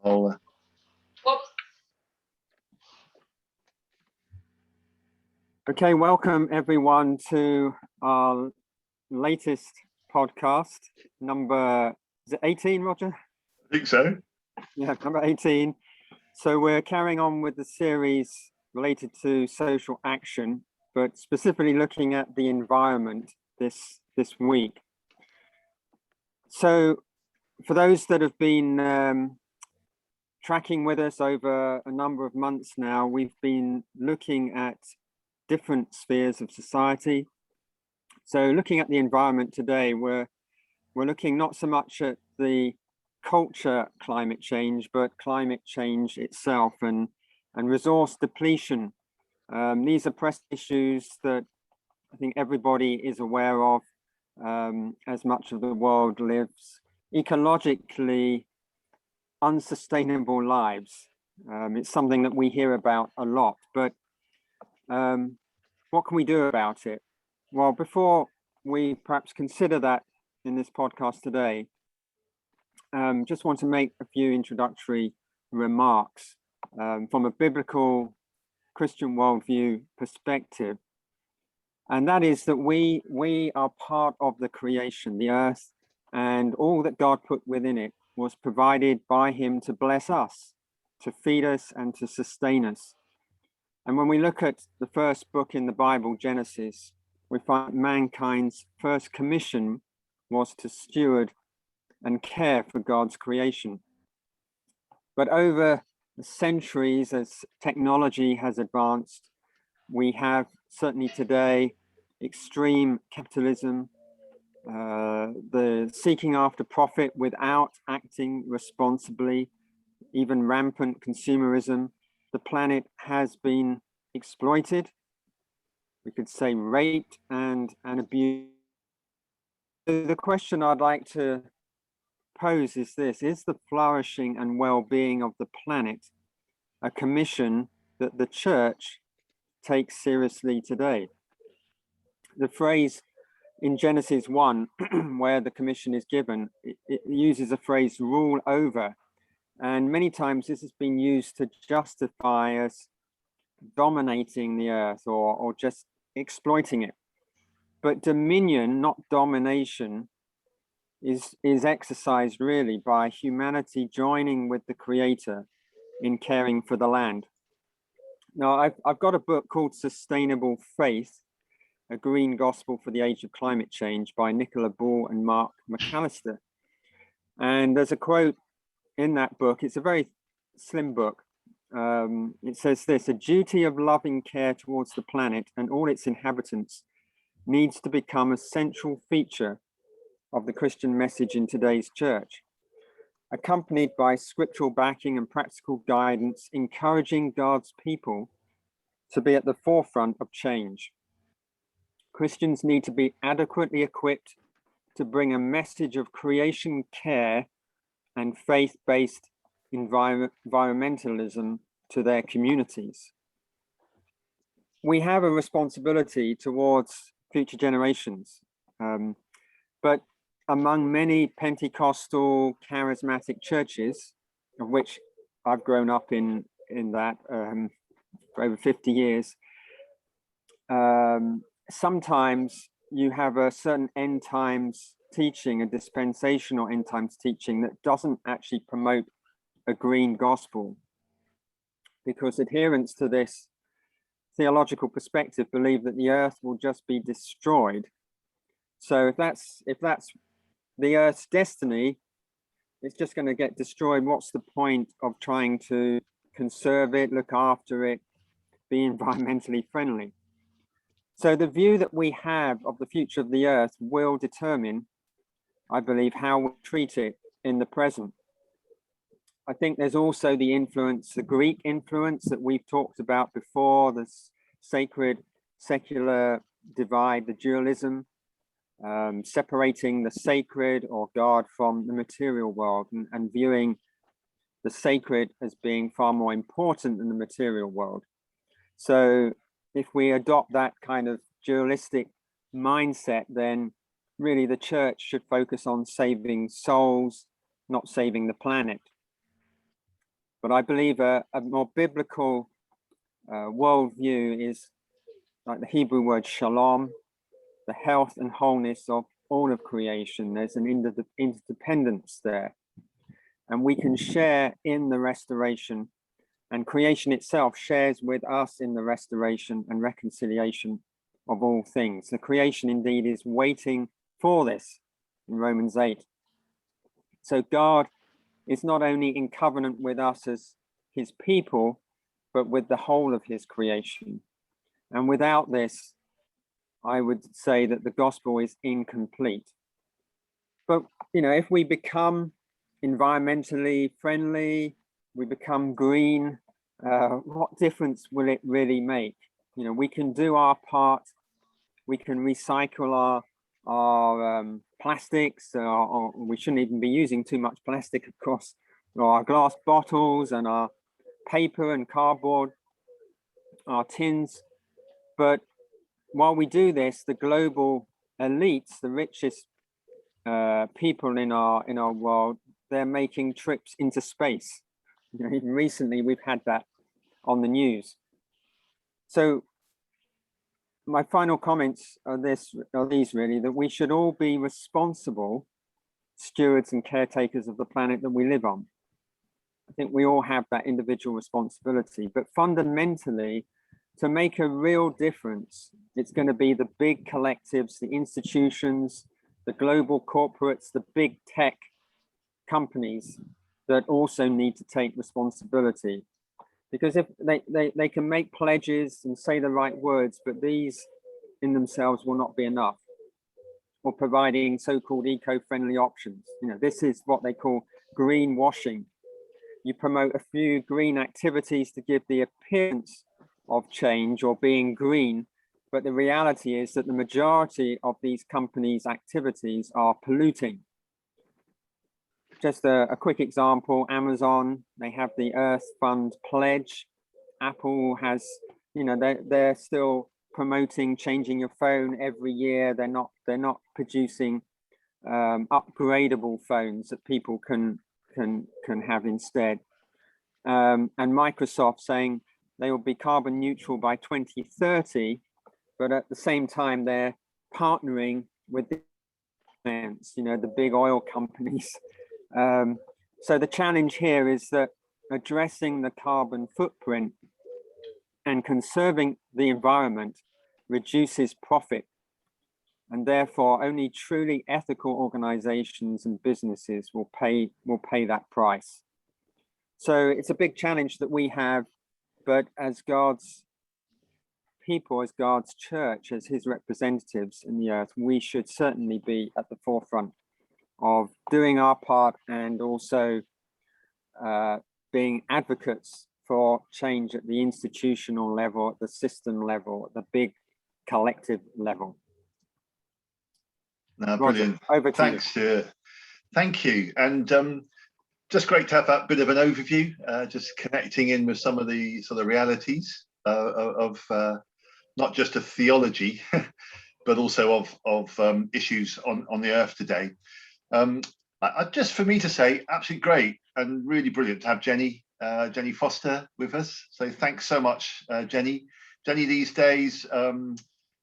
I'll, Okay, welcome everyone to our latest podcast, is it 18, Roger? I think so. Yeah, number 18. So we're carrying on with the series related to social action, but specifically looking at the environment this week. So for those that have been tracking with us over a number of months now, we've been looking at different spheres of society. So looking at the environment today, we're looking not so much at the culture climate change, but climate change itself and resource depletion. These are pressing issues that I think everybody is aware of, as much of the world lives ecologically unsustainable lives. It's something that we hear about a lot, but what can we do about it? Well, before we perhaps consider that in this podcast today, just want to make a few introductory remarks from a biblical Christian worldview perspective. And that is that we are part of the creation, the earth, and all that God put within it was provided by him to bless us, to feed us and to sustain us. And when we look at the first book in the Bible, Genesis, we find mankind's first commission was to steward and care for God's creation. But over the centuries, as technology has advanced, we have certainly today extreme capitalism, the seeking after profit without acting responsibly, even rampant consumerism. The planet has been exploited, we could say raped and abused. The question I'd like to pose is this: is the flourishing and well-being of the planet a commission that the church takes seriously today? The phrase in Genesis 1, where the commission is given, it uses a phrase, rule over. And many times this has been used to justify us dominating the earth or just exploiting it. But dominion, not domination, is exercised really by humanity joining with the Creator in caring for the land. Now, I've got a book called Sustainable Faith, A Green Gospel for the Age of Climate Change by Nicola Ball and Mark McAllister. And there's a quote in that book. It's a very slim book. It says this: a duty of loving care towards the planet and all its inhabitants needs to become a central feature of the Christian message in today's church, accompanied by scriptural backing and practical guidance, encouraging God's people to be at the forefront of change. Christians need to be adequately equipped to bring a message of creation care and faith-based environmentalism to their communities. We have a responsibility towards future generations, but among many Pentecostal charismatic churches, of which I've grown up in that for over 50 years, sometimes you have a certain end times teaching, a dispensational end times teaching that doesn't actually promote a green gospel, because adherents to this theological perspective believe that the earth will just be destroyed. So if that's the earth's destiny, it's just going to get destroyed. What's the point of trying to conserve it, look after it, be environmentally friendly? So the view that we have of the future of the earth will determine, I believe, how we treat it in the present. I think there's also the influence, the Greek influence that we've talked about before, the sacred secular divide, the dualism, separating the sacred or God from the material world and viewing the sacred as being far more important than the material world. So if we adopt that kind of dualistic mindset, then really the church should focus on saving souls, not saving the planet. But I believe a more biblical worldview is like the Hebrew word shalom, the health and wholeness of all of creation. There's an interdependence there, and we can share in the restoration, and creation itself shares with us in the restoration and reconciliation of all things. The creation indeed is waiting for this in Romans 8. So God is not only in covenant with us as his people, but with the whole of his creation. And without this, I would say that the gospel is incomplete. But, you know, if we become environmentally friendly, we become green, what difference will it really make? You know, we can do our part. We can recycle our plastics, or we shouldn't even be using too much plastic, of course, or our glass bottles and our paper and cardboard, our tins. But while we do this, the global elites, the richest people in our world, they're making trips into space. You know, even recently we've had that on the news. So my final comments are these really, that we should all be responsible stewards and caretakers of the planet that we live on. I think we all have that individual responsibility, but fundamentally, to make a real difference, it's going to be the big collectives, the institutions, the global corporates, the big tech companies that also need to take responsibility. Because if they can make pledges and say the right words, but these in themselves will not be enough. Or providing so-called eco-friendly options. You know, this is what they call greenwashing. You promote a few green activities to give the appearance of change or being green, but the reality is that the majority of these companies' activities are polluting. Just a quick example, Amazon, they have the Earth Fund pledge. Apple has, you know, they're still promoting changing your phone every year. They're not producing upgradable phones that people can have instead. And Microsoft saying they will be carbon neutral by 2030, but at the same time they're partnering with the, you know, the big oil companies. So the challenge here is that addressing the carbon footprint and conserving the environment reduces profit, and therefore only truly ethical organizations and businesses will pay that price. So it's a big challenge that we have, but as God's people, as God's church, as his representatives in the earth, we should certainly be at the forefront of doing our part and also being advocates for change at the institutional level, at the system level, at the big collective level. No, Roger, brilliant. over to Thanks. you. Thank you. And just great to have that bit of an overview, just connecting in with some of the sort of realities of not just of theology, but also of issues on the earth today. Just for me to say, absolutely great and really brilliant to have Jenny Foster with us. So thanks so much, Jenny. Jenny these days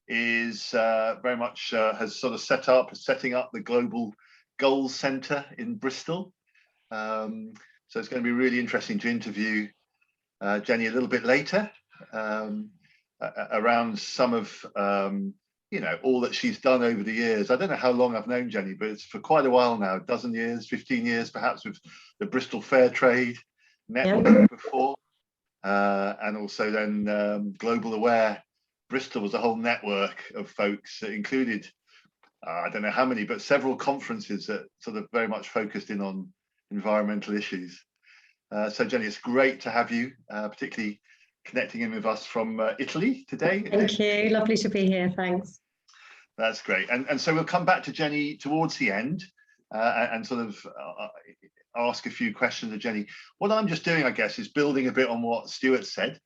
is very much has sort of setting up the Global Goals Centre in Bristol. So it's going to be really interesting to interview Jenny a little bit later around some of you know, all that she's done over the years. I don't know how long I've known Jenny, but it's for quite a while now, a dozen years, 15 years perhaps, with the Bristol Fair Trade Network before, and also then Global Aware. Bristol was a whole network of folks that included, I don't know how many, but several conferences that sort of very much focused in on environmental issues. So Jenny, it's great to have you, particularly connecting in with us from Italy today. Thank you, lovely to be here, thanks. That's great. And so we'll come back to Jenny towards the end and sort of ask a few questions of Jenny. What I'm just doing, I guess, is building a bit on what Stuart said.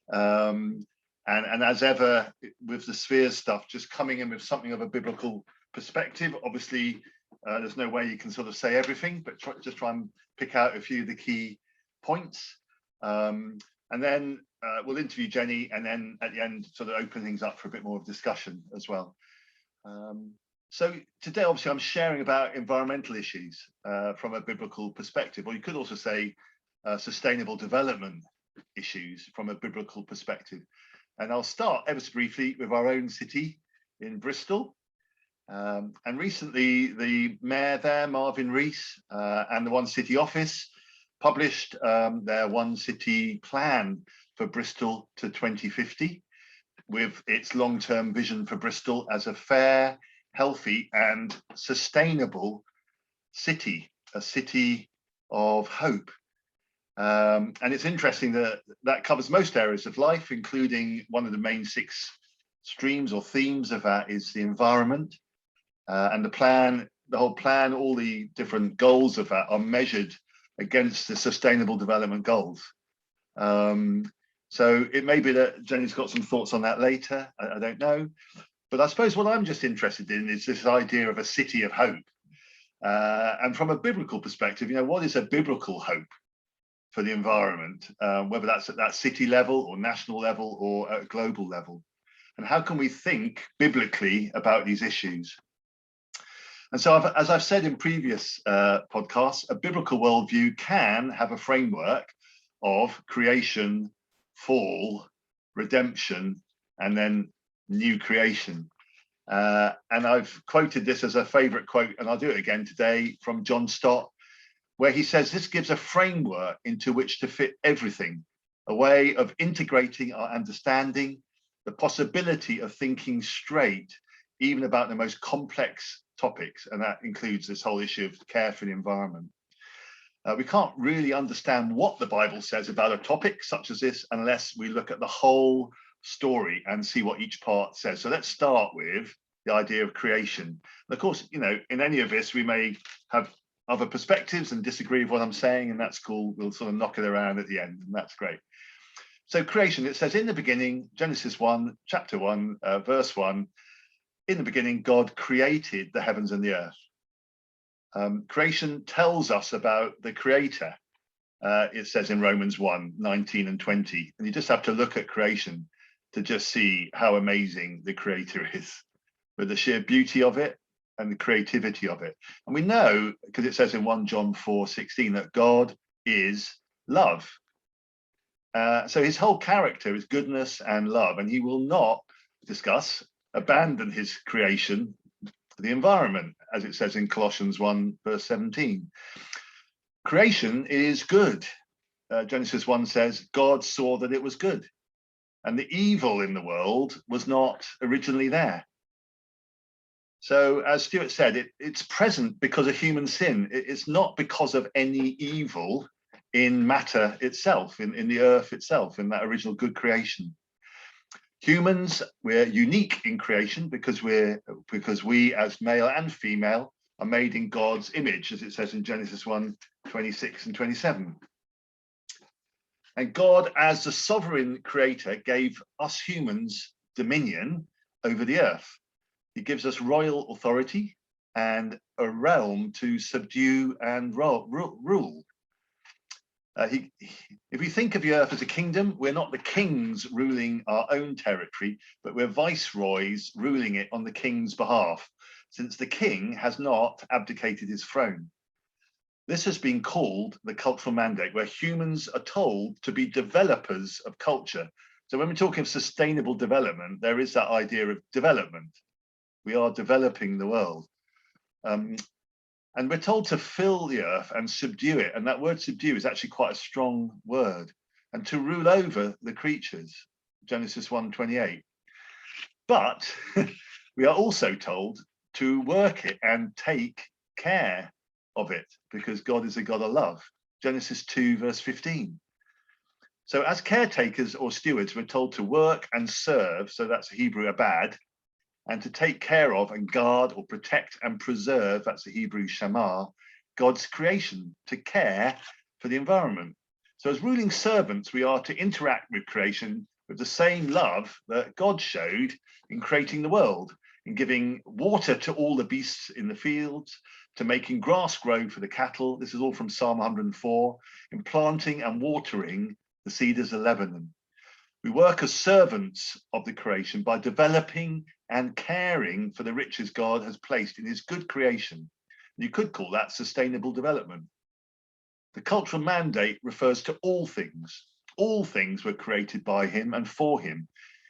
And as ever with the spheres stuff, just coming in with something of a biblical perspective. Obviously, there's no way you can sort of say everything, but just try and pick out a few of the key points. And then we'll interview Jenny, and then at the end, sort of open things up for a bit more of discussion as well. So today, obviously, I'm sharing about environmental issues from a biblical perspective, or you could also say sustainable development issues from a biblical perspective. And I'll start ever so briefly with our own city in Bristol. And recently, the mayor there, Marvin Rees, and the One City office published their One City plan for Bristol to 2050, with its long-term vision for Bristol as a fair, healthy and sustainable city, a city of hope. And it's interesting that that covers most areas of life, including one of the main 6 streams or themes of that is the environment. And the whole plan, all the different goals of that are measured against the Sustainable Development Goals. So it may be that Jenny's got some thoughts on that later, I don't know. But I suppose what I'm just interested in is this idea of a city of hope. And from a biblical perspective, what is a biblical hope for the environment, whether that's at that city level or national level or at a global level? And how can we think biblically about these issues? And so, as I've said in previous podcasts, a biblical worldview can have a framework of creation, fall, redemption, and then new creation. And I've quoted this as a favorite quote, and I'll do it again today, from John Stott, where he says this gives a framework into which to fit everything, a way of integrating our understanding, the possibility of thinking straight, even about the most complex topics, and that includes this whole issue of care for the environment. We can't really understand what the Bible says about a topic such as this unless we look at the whole story and see what each part says. So let's start with the idea of creation. And of course, in any of this, we may have other perspectives and disagree with what I'm saying, and that's cool. We'll sort of knock it around at the end, and that's great. So creation, it says in the beginning, Genesis 1, chapter 1, verse 1, in the beginning, God created the heavens and the earth. Creation tells us about the creator. It says in Romans 1, 19 and 20. And you just have to look at creation to just see how amazing the creator is, with the sheer beauty of it and the creativity of it. And we know, because it says in 1 John 4:16, that God is love. So his whole character is goodness and love, and he will not abandon his creation to the environment, as it says in Colossians 1 verse 17. Creation is good. Genesis 1 says, God saw that it was good, and the evil in the world was not originally there. So as Stuart said, it's present because of human sin. It's not because of any evil in matter itself, in the earth itself, in that original good creation. Humans, we're unique in creation because we as male and female are made in God's image, as it says in Genesis 1, 26 and 27. And God, as the sovereign creator, gave us humans dominion over the earth. He gives us royal authority and a realm to subdue and rule. If we think of the earth as a kingdom, we're not the kings ruling our own territory, but we're viceroys ruling it on the king's behalf, since the king has not abdicated his throne. This has been called the cultural mandate, where humans are told to be developers of culture. So when we're talking of sustainable development, there is that idea of development. We are developing the world. And we're told to fill the earth and subdue it. And that word subdue is actually quite a strong word. And to rule over the creatures, Genesis 1:28. But we are also told to work it and take care of it, because God is a God of love. Genesis 2 verse 15. So as caretakers or stewards, we're told to work and serve, so that's Hebrew abad, and to take care of and guard or protect and preserve, that's the Hebrew shamar, God's creation, to care for the environment. So as ruling servants, we are to interact with creation with the same love that God showed in creating the world, in giving water to all the beasts in the fields, to making grass grow for the cattle. This is all from Psalm 104, in planting and watering the cedars of Lebanon. We work as servants of the creation by developing and caring for the riches God has placed in his good creation. You could call that sustainable development. The cultural mandate refers to all things. All things were created by him and for him.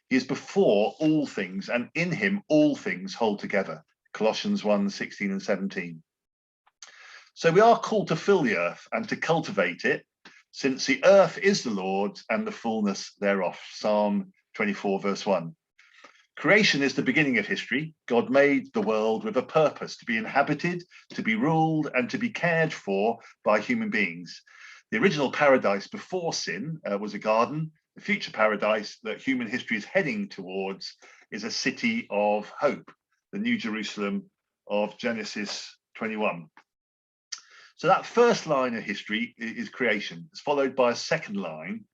He is before all things, and in him all things hold together. Colossians 1:16 and 17. So we are called to fill the earth and to cultivate it, since the earth is the Lord's and the fullness thereof. Psalm 24, verse 1. Creation is the beginning of history. God made the world with a purpose, to be inhabited, to be ruled, and to be cared for by human beings. The original paradise before sin was a garden. The future paradise that human history is heading towards is a city of hope, the New Jerusalem of Genesis 21. So that first line of history is creation. It's followed by a second line,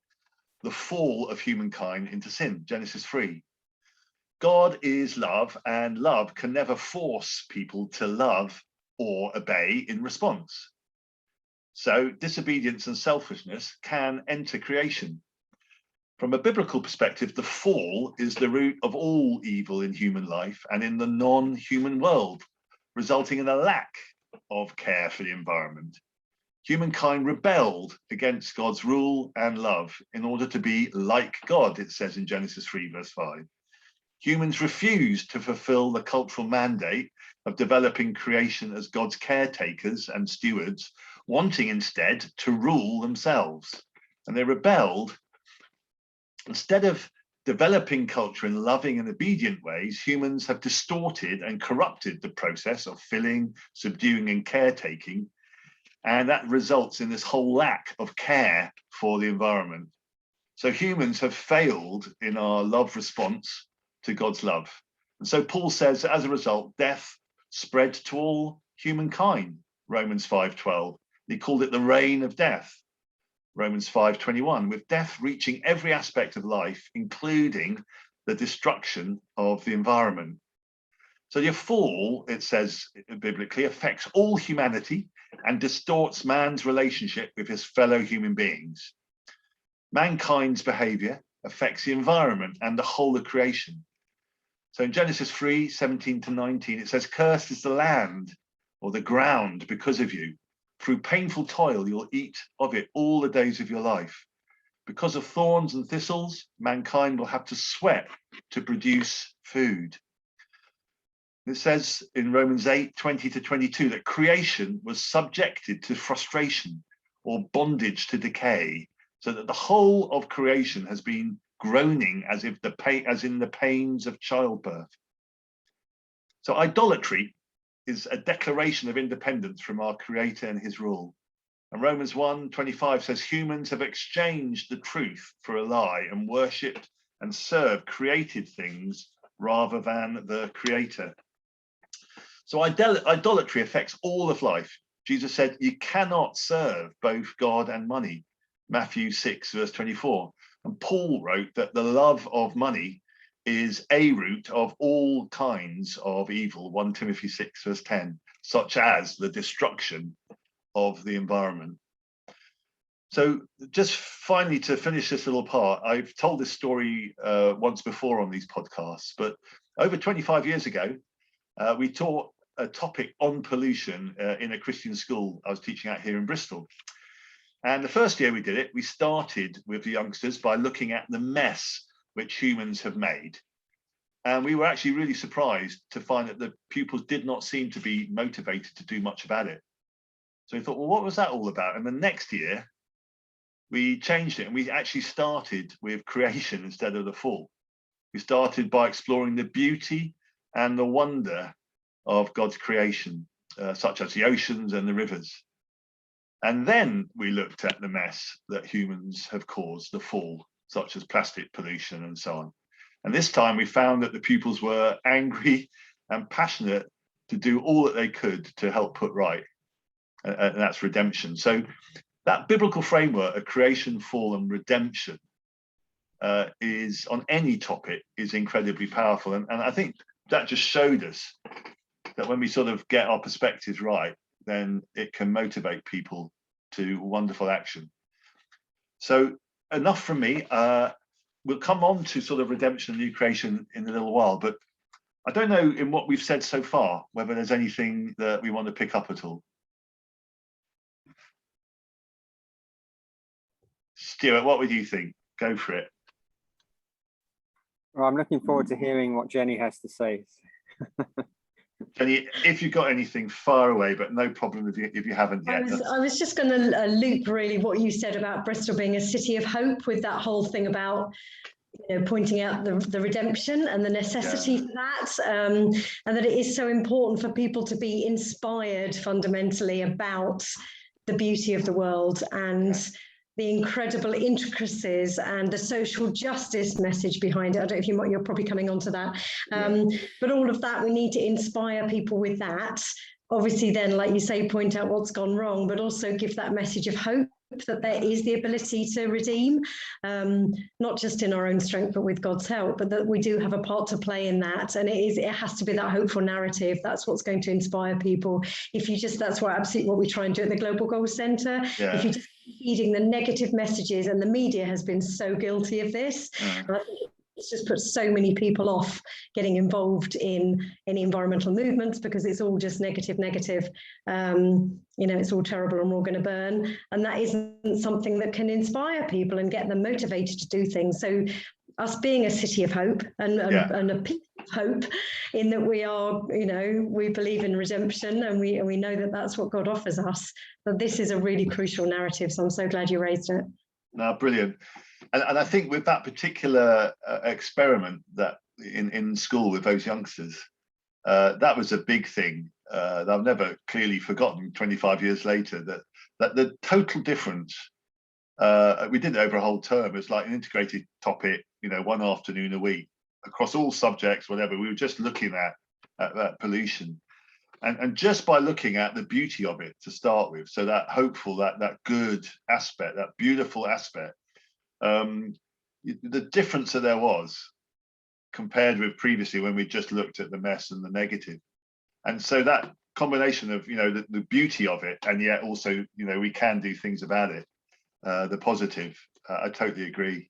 the fall of humankind into sin, Genesis 3. God is love, and love can never force people to love or obey in response. So disobedience and selfishness can enter creation. From a biblical perspective, the fall is the root of all evil in human life and in the non-human world, resulting in a lack of care for the environment. Humankind rebelled against God's rule and love in order to be like God, it says in Genesis 3, verse 5. Humans refused to fulfill the cultural mandate of developing creation as God's caretakers and stewards, wanting instead to rule themselves. And they rebelled. Instead of developing culture in loving and obedient ways, humans have distorted and corrupted the process of filling, subduing, and caretaking. And that results in this whole lack of care for the environment. So humans have failed in our love response to God's love. And so Paul says that as a result, death spread to all humankind, Romans 5:12. He called it the reign of death, Romans 5:21, with death reaching every aspect of life, including the destruction of the environment. So your fall, it says biblically, affects all humanity and distorts man's relationship with his fellow human beings. Mankind's behavior affects the environment and the whole of creation. So in Genesis 3:17 to 19, it says, "Cursed is the land or the ground because of you. Through painful toil, you'll eat of it all the days of your life. Because of thorns and thistles, mankind will have to sweat to produce food." It says in Romans 8:20 to 22 that creation was subjected to frustration or bondage to decay, so that the whole of creation has been groaning as in the pains of childbirth. So idolatry is a declaration of independence from our Creator and his rule. And Romans 1:25 says humans have exchanged the truth for a lie and worshipped and served created things rather than the Creator. So idolatry affects all of life. Jesus said, "You cannot serve both God and money," Matthew 6, verse 24. And Paul wrote that the love of money is a root of all kinds of evil, 1 Timothy 6, verse 10, such as the destruction of the environment. So just finally, to finish this little part, I've told this story once before on these podcasts, but over 25 years ago, we taught a topic on pollution in a Christian school I was teaching out here in Bristol. And the first year we did it, we started with the youngsters by looking at the mess which humans have made. And we were actually really surprised to find that the pupils did not seem to be motivated to do much about it. So we thought, well, what was that all about? And the next year, we changed it and we actually started with creation instead of the fall. We started by exploring the beauty and the wonder of God's creation, such as the oceans and the rivers. And then we looked at the mess that humans have caused, the fall, such as plastic pollution and so on. And this time we found that the pupils were angry and passionate to do all that they could to help put right. And that's redemption. So that biblical framework of creation, fall, and redemption is on any topic is incredibly powerful. And I think that just showed us that when we sort of get our perspectives right, then it can motivate people to wonderful action. So enough from me. We'll come on to sort of redemption and new creation in a little while, but I don't know in what we've said so far whether there's anything that we want to pick up at all. Stuart, what would you think? Go for it. Well, I'm looking forward to hearing what Jenny has to say. Jenny, if you've got anything, far away, but no problem if you haven't yet. I was just going to loop really what you said about Bristol being a city of hope, with that whole thing about, you know, pointing out the redemption and the necessity for that, and that it is so important for people to be inspired fundamentally about the beauty of the world and the incredible intricacies and the social justice message behind it. I don't know if you're probably coming on to that. But all of that, we need to inspire people with that. Obviously then, like you say, point out what's gone wrong, but also give that message of hope that there is the ability to redeem, not just in our own strength, but with God's help, but that we do have a part to play in that. And it has to be that hopeful narrative. That's what's going to inspire people. That's absolutely what we try and do at the Global Goals Centre. Yeah. If you just keep feeding the negative messages, and the media has been so guilty of this, and I think it's just put so many people off getting involved in any environmental movements, because it's all just negative. You know, it's all terrible and we're all going to burn. And that isn't something that can inspire people and get them motivated to do things. So us being a city of hope and a people of hope, in that we are, you know, we believe in redemption, and we know that that's what God offers us. But this is a really crucial narrative. So I'm so glad you raised it. No, brilliant. And I think with that particular experiment that in school with those youngsters, that was a big thing that I've never clearly forgotten 25 years later, that the total difference, we did it over a whole term. It was like an integrated topic, you know, one afternoon a week across all subjects, whatever. We were just looking at that pollution. And just by looking at the beauty of it to start with, so that hopeful, that good aspect, that beautiful aspect, the difference that there was compared with previously when we just looked at the mess and the negative. And so that combination of, you know, the beauty of it, and yet also, you know, we can do things about it, the positive. I totally agree.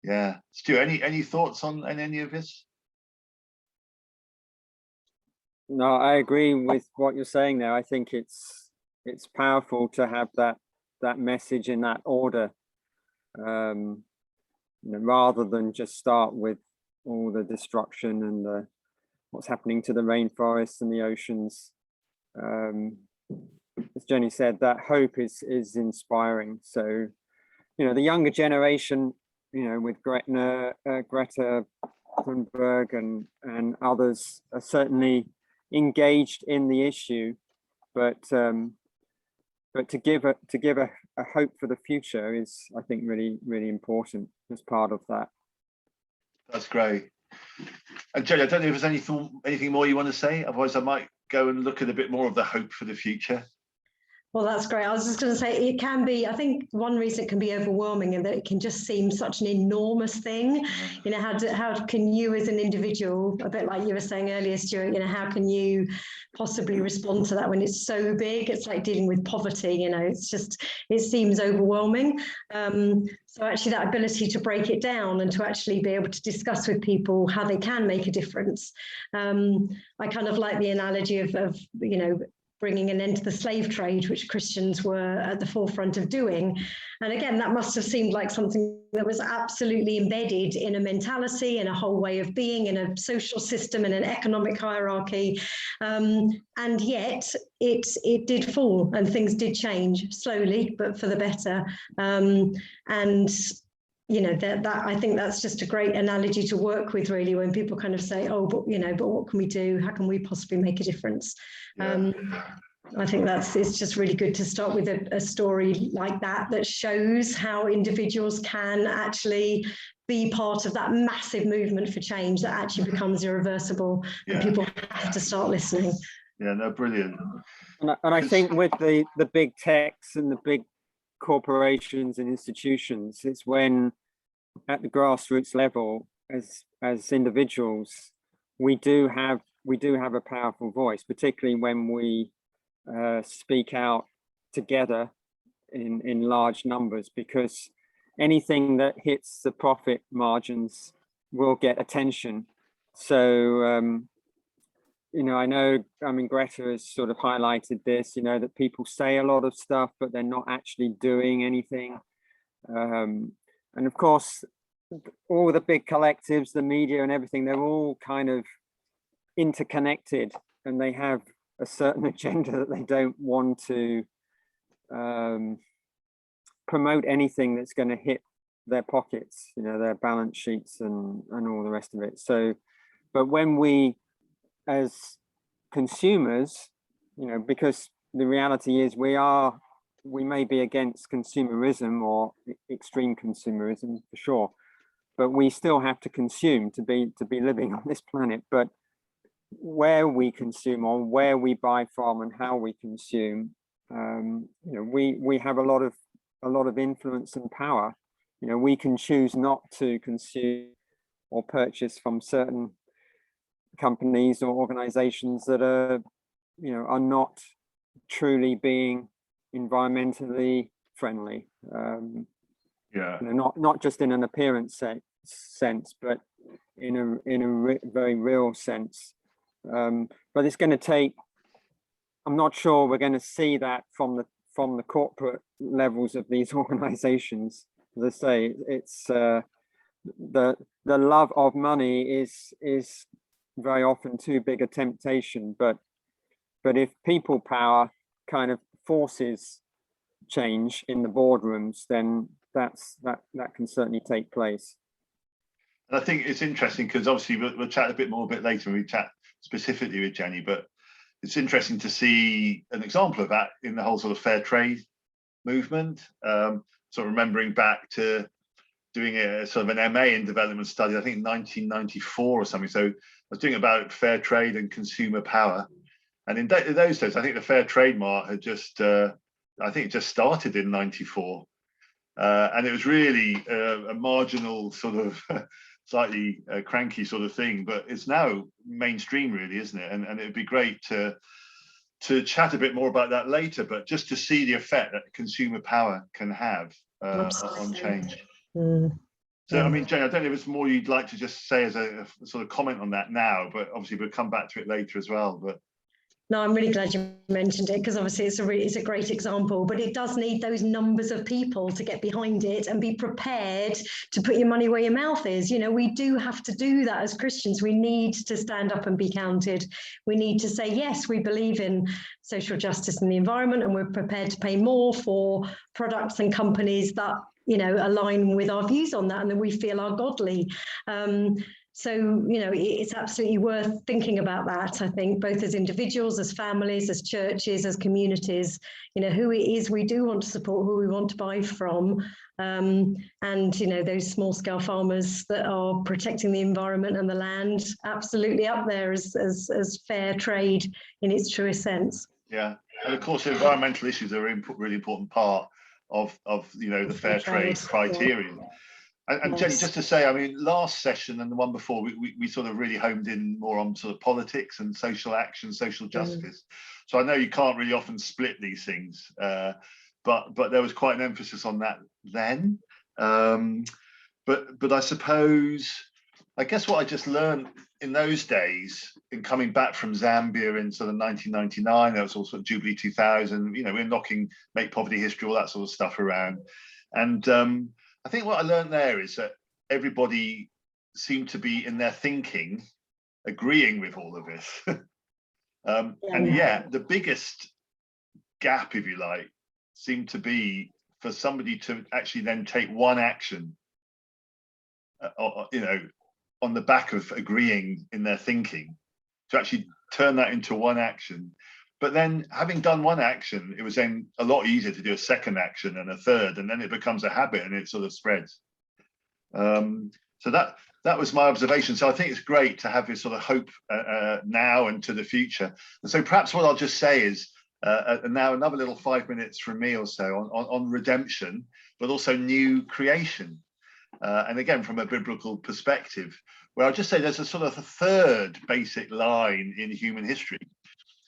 Yeah. Stu, any thoughts on any of this? No, I agree with what you're saying there. I think it's powerful to have that message in that order, you know, rather than just start with all the destruction and what's happening to the rainforests and the oceans. As Jenny said, that hope is inspiring. So, you know, the younger generation, you know, with Greta Thunberg and others, are certainly engaged in the issue, but to give a hope for the future is, I think, really important as part of that. That's great. And Jenny, I don't know if there's anything more you want to say, otherwise I might go and look at a bit more of the hope for the future. Well, that's great. I was just going to say, it can be, I think one reason it can be overwhelming, and that it can just seem such an enormous thing. You know, how can you as an individual, a bit like you were saying earlier, Stuart, you know, how can you possibly respond to that when it's so big? It's like dealing with poverty, you know, it seems overwhelming. So actually that ability to break it down and to actually be able to discuss with people how they can make a difference. I kind of like the analogy of you know, bringing an end to the slave trade, which Christians were at the forefront of doing. And again, that must have seemed like something that was absolutely embedded in a mentality, in a whole way of being, in a social system, in an economic hierarchy. And yet it did fall, and things did change slowly, but for the better. And you know, that I think that's just a great analogy to work with, really, when people kind of say, oh, but you know, but what can we do? How can we possibly make a difference? Yeah. I think it's just really good to start with a story like that shows how individuals can actually be part of that massive movement for change that actually becomes irreversible, and people have to start listening. Yeah, no, brilliant. And I think with the big techs and the big corporations and institutions, it's when at the grassroots level, as individuals, we do have a powerful voice, particularly when we speak out together in large numbers, because anything that hits the profit margins will get attention. So, I know, Greta has sort of highlighted this, that people say a lot of stuff, but they're not actually doing anything. And of course, all the big collectives, the media and everything, they're all kind of interconnected, and they have a certain agenda that they don't want to promote anything that's going to hit their pockets, their balance sheets and all the rest of it. So, but when we, as consumers, because the reality is we may be against consumerism or extreme consumerism for sure, but we still have to consume to be living on this planet. But where we consume, or where we buy from, and how we consume, we have a lot of influence and power. We can choose not to consume or purchase from certain companies or organizations that are not truly being environmentally friendly. Not just in an appearance sense, but in a very real sense. But it's going to take, I'm not sure we're going to see that from the corporate levels of these organizations. As I say, it's the love of money is very often too big a temptation, but if people power kind of forces change in the boardrooms, then that can certainly take place. And I think it's interesting because obviously we'll chat a bit more a bit later when we chat specifically with Jenny, but it's interesting to see an example of that in the whole sort of fair trade movement. Sort of remembering back to doing a sort of an MA in development studies, I think 1994 or something. So I was doing about fair trade and consumer power. And in those days, I think the fair trade mark had just, I think it just started in 94. And it was really a marginal sort of slightly cranky sort of thing, but it's now mainstream really, isn't it? And it'd be great to chat a bit more about that later, but just to see the effect that consumer power can have on change. So, I mean, Jane, I don't know if it's more you'd like to just say as a sort of comment on that now, but obviously we'll come back to it later as well. But no, I'm really glad you mentioned it, because obviously it's a great example, but it does need those numbers of people to get behind it and be prepared to put your money where your mouth is. We do have to do that as Christians. We need to stand up and be counted. We need to say, yes, we believe in social justice and the environment, and we're prepared to pay more for products and companies that align with our views on that and that we feel are godly. So, it's absolutely worth thinking about that, I think, both as individuals, as families, as churches, as communities, who it is we do want to support, who we want to buy from, and, those small scale farmers that are protecting the environment and the land, absolutely up there as fair trade in its truest sense. Yeah, and of course, environmental issues are a really important part of the fair trade criterion. Yeah. And Jenny, just to say, I mean, last session and the one before, we sort of really homed in more on sort of politics and social action, social justice. So I know you can't really often split these things, but there was quite an emphasis on that then. But I suppose, I guess what I just learned in those days, in coming back from Zambia in sort of 1999, there was all sort of Jubilee 2000, we're knocking Make Poverty History, all that sort of stuff around. And I think what I learned there is that everybody seemed to be in their thinking agreeing with all of this. And yet the biggest gap, if you like, seemed to be for somebody to actually then take one action, on the back of agreeing in their thinking, to actually turn that into one action. But then having done one action, it was then a lot easier to do a second action and a third, and then it becomes a habit and it sort of spreads. So that was my observation. So I think it's great to have this sort of hope now and to the future. And so perhaps what I'll just say is, now another little 5 minutes from me or so on redemption, but also new creation. And again, from a biblical perspective, where I'll just say there's a sort of a third basic line in human history,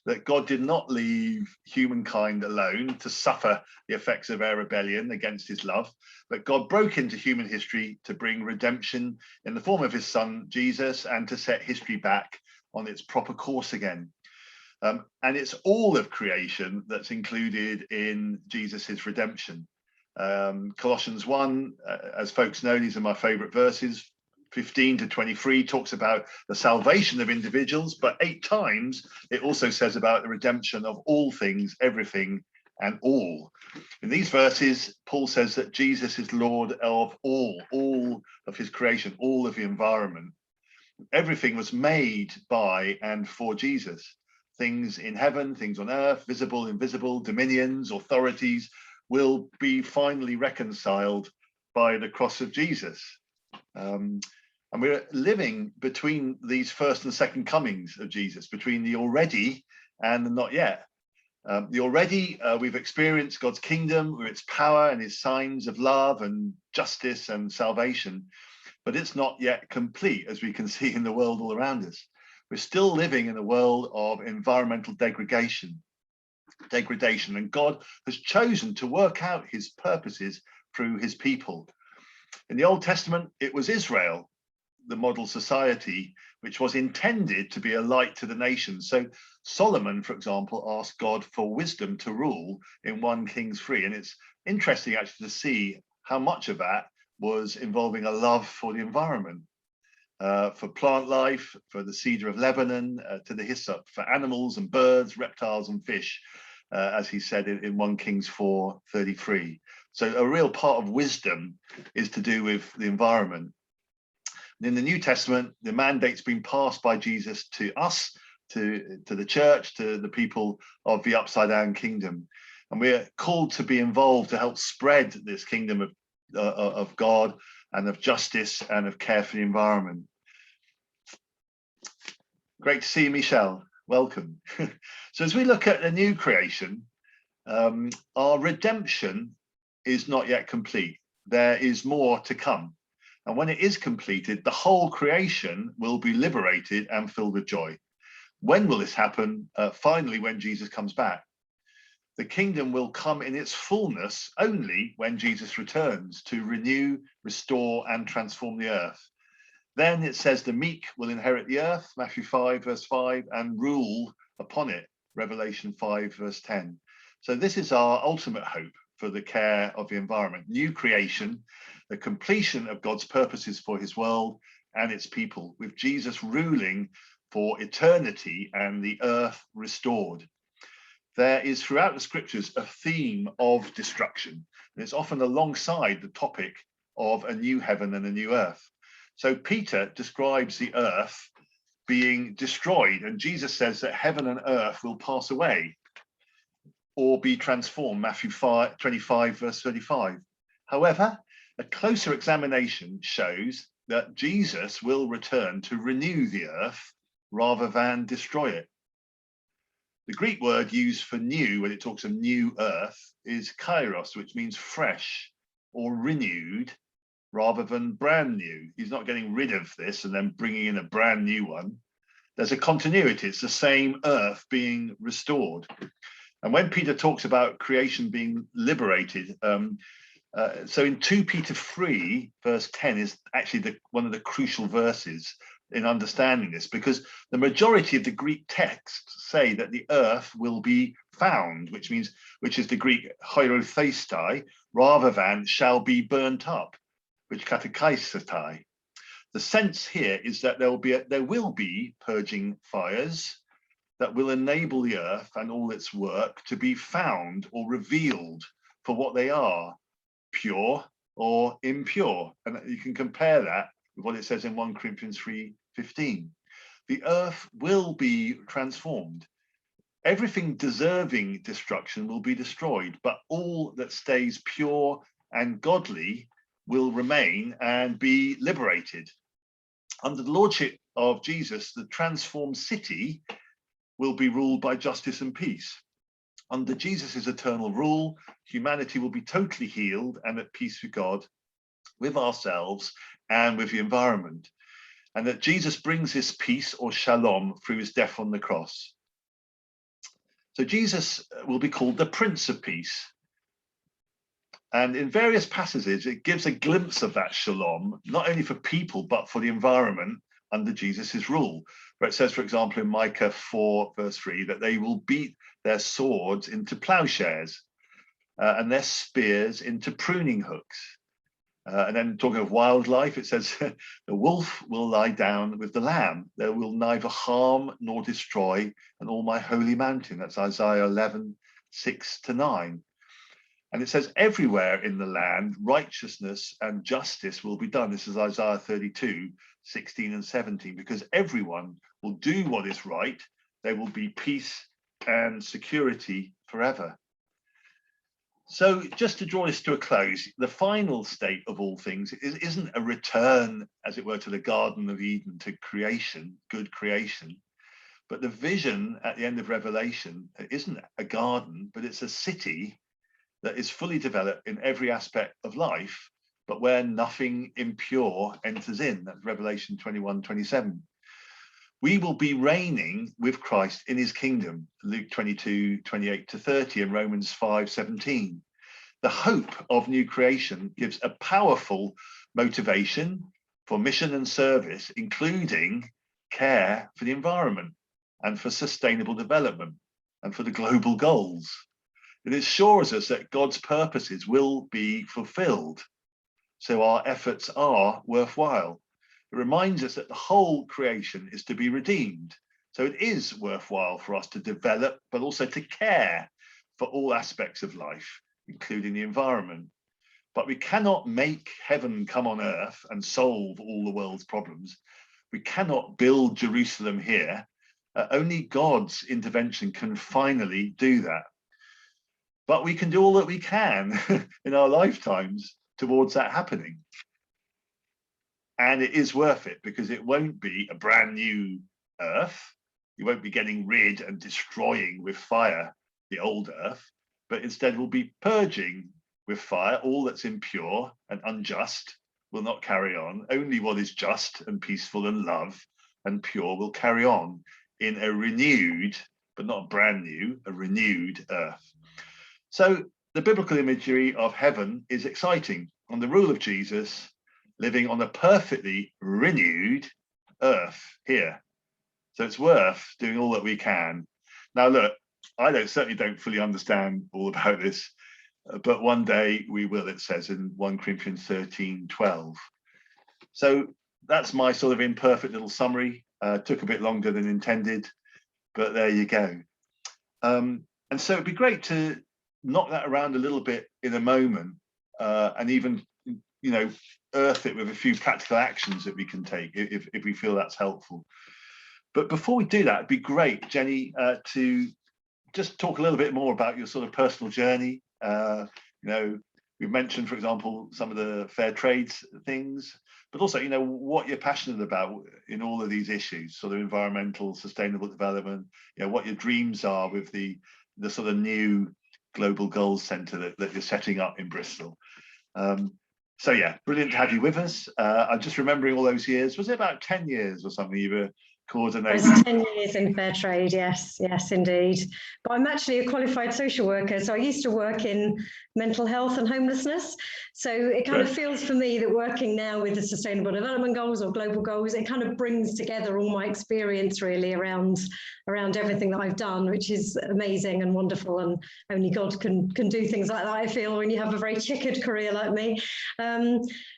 that God did not leave humankind alone to suffer the effects of our rebellion against his love, but God broke into human history to bring redemption in the form of his son, Jesus, and to set history back on its proper course again. And it's all of creation that's included in Jesus's redemption. Colossians 1, as folks know, these are my favorite verses. 15 to 23 talks about the salvation of individuals, but 8 times it also says about the redemption of all things, everything, and all. In these verses, Paul says that Jesus is Lord of all of his creation, all of the environment. Everything was made by and for Jesus. Things in heaven, things on earth, visible, invisible, dominions, authorities, will be finally reconciled by the cross of Jesus. And we're living between these first and second comings of Jesus, between the already and the not yet. The already, we've experienced God's kingdom with its power and his signs of love and justice and salvation, but it's not yet complete, as we can see in the world all around us. We're still living in a world of environmental degradation, and God has chosen to work out his purposes through his people. In the Old Testament, it was Israel, the model society, which was intended to be a light to the nations. So Solomon, for example, asked God for wisdom to rule in 1 Kings 3. And it's interesting actually to see how much of that was involving a love for the environment, for plant life, for the cedar of Lebanon, to the hyssop, for animals and birds, reptiles and fish, as he said in 1 Kings 4:33. So a real part of wisdom is to do with the environment. In the New Testament, the mandate's been passed by Jesus to us, to the church, to the people of the upside down kingdom. And we're called to be involved to help spread this kingdom of God and of justice and of care for the environment. Great to see you, Michelle. Welcome. So as we look at the new creation, our redemption is not yet complete. There is more to come. And when it is completed, the whole creation will be liberated and filled with joy. When will this happen? Finally, when Jesus comes back. The kingdom will come in its fullness only when Jesus returns to renew, restore, and transform the earth. Then it says the meek will inherit the earth, Matthew 5:5, and rule upon it, Revelation 5:10. So this is our ultimate hope for the care of the environment, new creation, the completion of God's purposes for his world and its people, with Jesus ruling for eternity and the earth restored. There is throughout the scriptures a theme of destruction, and it's often alongside the topic of a new heaven and a new earth. So Peter describes the earth being destroyed, and Jesus says that heaven and earth will pass away or be transformed, Matthew 25:35. However, a closer examination shows that Jesus will return to renew the earth rather than destroy it. The Greek word used for new when it talks of new earth is kairos, which means fresh or renewed rather than brand new. He's not getting rid of this and then bringing in a brand new one. There's a continuity. It's the same earth being restored. And when Peter talks about creation being liberated, so in 2 Peter 3:10 is actually one of the crucial verses in understanding this, because the majority of the Greek texts say that the earth will be found, which is the Greek hierothestai, rather than shall be burnt up, which katakaisatai. The sense here is that there will be purging fires that will enable the earth and all its work to be found or revealed for what they are, pure or impure. And you can compare that with what it says in 1 Corinthians 3:15. The earth will be transformed. Everything deserving destruction will be destroyed, but all that stays pure and godly will remain and be liberated. Under the lordship of Jesus, the transformed city will be ruled by justice and peace. Under Jesus's eternal rule, humanity will be totally healed and at peace with God, with ourselves, and with the environment. And that Jesus brings this peace or shalom through his death on the cross. So Jesus will be called the Prince of Peace. And in various passages, it gives a glimpse of that shalom, not only for people, but for the environment under Jesus's rule. Where it says, for example, in Micah 4, verse 3, that they will beat their swords into plowshares and their spears into pruning hooks. And then talking of wildlife, it says, the wolf will lie down with the lamb. They will neither harm nor destroy on all my holy mountain. That's Isaiah 11, 6-9. And it says, everywhere in the land, righteousness and justice will be done. This is Isaiah 32, 16 and 17, because everyone will do what is right. There will be peace and security forever. So just to draw this to a close, the final state of all things isn't a return, as it were, to the Garden of Eden, to creation, good creation. But the vision at the end of Revelation isn't a garden, but it's a city that is fully developed in every aspect of life, but where nothing impure enters in. That's Revelation 21:27. We will be reigning with Christ in his kingdom, Luke 22, 28-30 and Romans 5:17. The hope of new creation gives a powerful motivation for mission and service, including care for the environment and for sustainable development and for the global goals. It assures us that God's purposes will be fulfilled, so our efforts are worthwhile. It reminds us that the whole creation is to be redeemed. So it is worthwhile for us to develop, but also to care for all aspects of life, including the environment. But we cannot make heaven come on earth and solve all the world's problems. We cannot build Jerusalem here. Only God's intervention can finally do that. But we can do all that we can in our lifetimes towards that happening. And it is worth it, because it won't be a brand new earth. You won't be getting rid and destroying with fire the old earth, but instead we'll be purging with fire all that's impure and unjust will not carry on. Only what is just and peaceful and love and pure will carry on in a renewed, but not brand new, a renewed earth. So the biblical imagery of heaven is exciting, on the rule of Jesus, living on a perfectly renewed earth here. So it's worth doing all that we can. Now, look, I certainly don't fully understand all about this, but one day we will, it says in 1 Corinthians 13:12. So that's my sort of imperfect little summary. Took a bit longer than intended, but there you go. And so it'd be great to knock that around a little bit in a moment, and even, you know, earth it with a few practical actions that we can take if we feel that's helpful. But before we do that, it'd be great, Jenny, to just talk a little bit more about your sort of personal journey. You know, we've mentioned, for example, some of the fair trade things, but also, you know, what you're passionate about in all of these issues, sort of environmental, sustainable development, you know, what your dreams are with the sort of new Global Goals Centre that you're setting up in Bristol. So yeah, brilliant to have you with us. I'm just remembering all those years. Was it about 10 years or something you were coordinating? I was 10 years in fair trade, yes, indeed. But I'm actually a qualified social worker, so I used to work in mental health and homelessness. So it kind of feels for me that working now with the Sustainable Development Goals or Global Goals, it kind of brings together all my experience really around everything that I've done, which is amazing and wonderful, and only God can do things like that, I feel, when you have a very checkered career like me.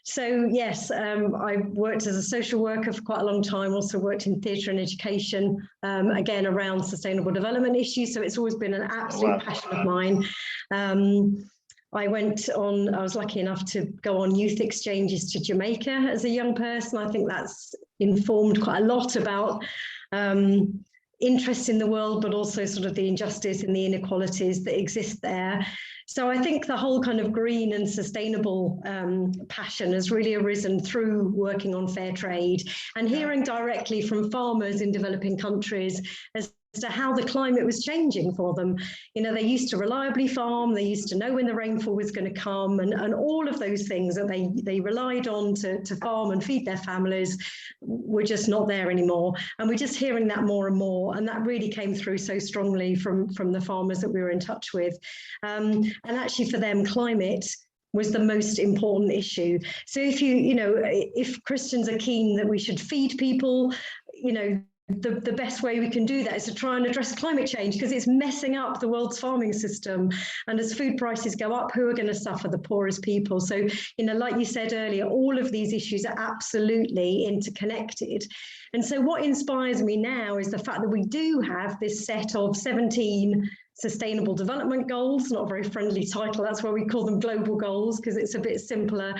So yes, I worked as a social worker for quite a long time, also worked in theatre and education, again around sustainable development issues, so it's always been an absolute passion of mine. I was lucky enough to go on youth exchanges to Jamaica as a young person. I think that's informed quite a lot about interest in the world, but also sort of the injustice and the inequalities that exist there. So I think the whole kind of green and sustainable passion has really arisen through working on fair trade and hearing directly from farmers in developing countries as to how the climate was changing for them. You know, they used to reliably farm, they used to know when the rainfall was going to come, and all of those things that they relied on to farm and feed their families were just not there anymore. And we're just hearing that more and more, and that really came through so strongly from the farmers that we were in touch with. And actually for them, climate was the most important issue. So if Christians are keen that we should feed people, the best way we can do that is to try and address climate change, because it's messing up the world's farming system. And as food prices go up, who are going to suffer? The poorest people. So, like you said earlier, all of these issues are absolutely interconnected. And so what inspires me now is the fact that we do have this set of 17 Sustainable Development Goals, not a very friendly title, that's why we call them global goals, because it's a bit simpler.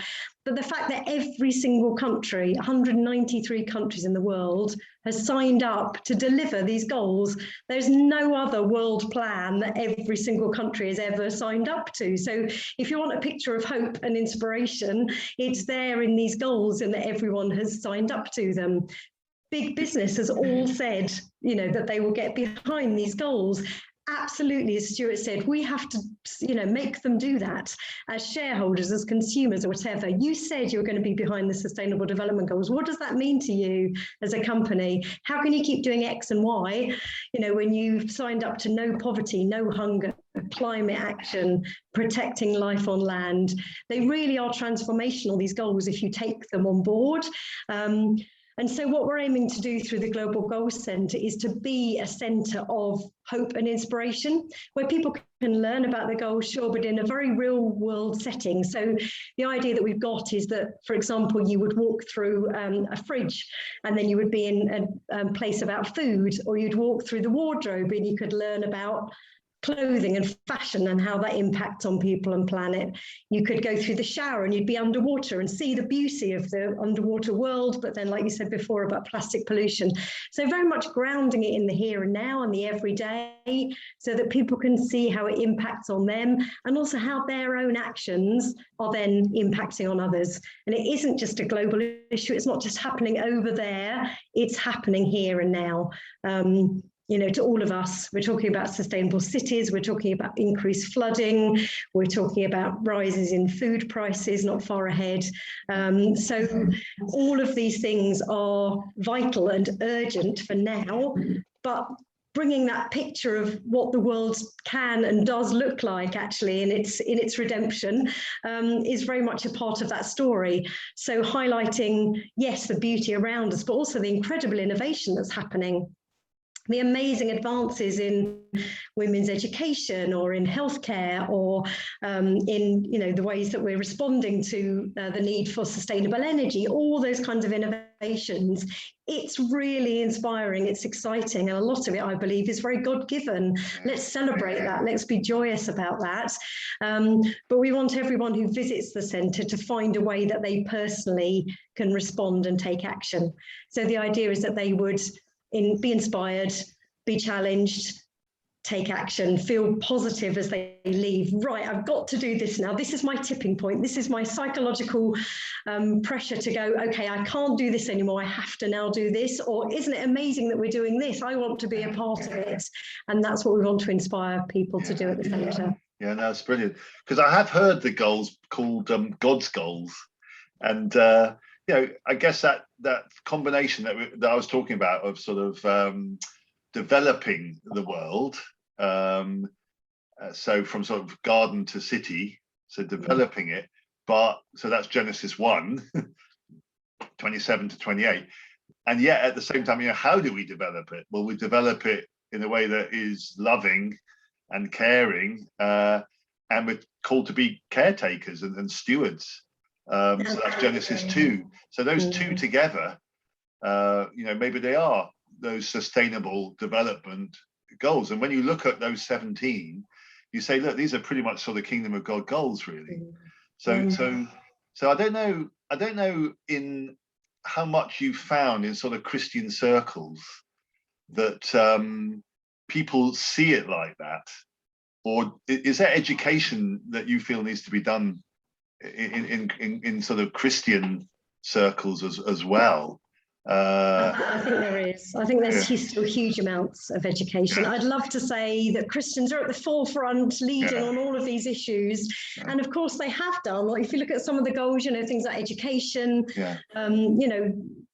But the fact that every single country, 193 countries in the world, has signed up to deliver these goals. There's no other world plan that every single country has ever signed up to. So if you want a picture of hope and inspiration, it's there in these goals and that everyone has signed up to them. Big business has all said, that they will get behind these goals. Absolutely, as Stuart said, we have to, make them do that as shareholders, as consumers, or whatever. You said you're going to be behind the Sustainable Development Goals. What does that mean to you as a company? How can you keep doing X and Y, when you've signed up to no poverty, no hunger, climate action, protecting life on land? They really are transformational, these goals, if you take them on board. And so what we're aiming to do through the Global Goals Centre is to be a centre of hope and inspiration, where people can learn about the goals, sure, but in a very real world setting. So the idea that we've got is that, for example, you would walk through a fridge and then you would be in a place about food, or you'd walk through the wardrobe and you could learn about clothing and fashion and how that impacts on people and planet. You could go through the shower and you'd be underwater and see the beauty of the underwater world, but then, like you said before, about plastic pollution. So very much grounding it in the here and now and the everyday, so that people can see how it impacts on them and also how their own actions are then impacting on others. And it isn't just a global issue. It's not just happening over there. It's happening here and now. To all of us. We're talking about sustainable cities, we're talking about increased flooding, we're talking about rises in food prices not far ahead. So all of these things are vital and urgent for now, but bringing that picture of what the world can and does look like actually in its redemption is very much a part of that story. So highlighting, yes, the beauty around us, but also the incredible innovation that's happening. The amazing advances in women's education or in healthcare or in the ways that we're responding to the need for sustainable energy, all those kinds of innovations. It's really inspiring, it's exciting, and a lot of it, I believe, is very God-given. Let's celebrate that, let's be joyous about that. But we want everyone who visits the centre to find a way that they personally can respond and take action. So the idea is that they would be inspired, be challenged, take action, feel positive as they leave. Right, I've got to do this now. This is my tipping point. This is my psychological pressure to go, okay, I can't do this anymore. I have to now do this. Or isn't it amazing that we're doing this? I want to be a part of it. And that's what we want to inspire people to do at the centre. Yeah, no, it's brilliant. Because I have heard the goals called God's goals. And I guess that combination that I was talking about of sort of developing the world, so from sort of garden to city, so developing it, but so that's Genesis 1, 27 to 28. And yet at the same time, how do we develop it? Well, we develop it in a way that is loving and caring, and we're called to be caretakers and stewards. So that's Genesis 2. So those two together, maybe they are those sustainable development goals. And when you look at those 17, you say, look, these are pretty much sort of kingdom of God goals, really. So I don't know in how much you found in sort of Christian circles that people see it like that, or is there education that you feel needs to be done in sort of Christian circles as well, I think there is. I think there's still huge amounts of education. I'd love to say that Christians are at the forefront leading on all of these issues. And of course they have done. Like if you look at some of the goals, things like education,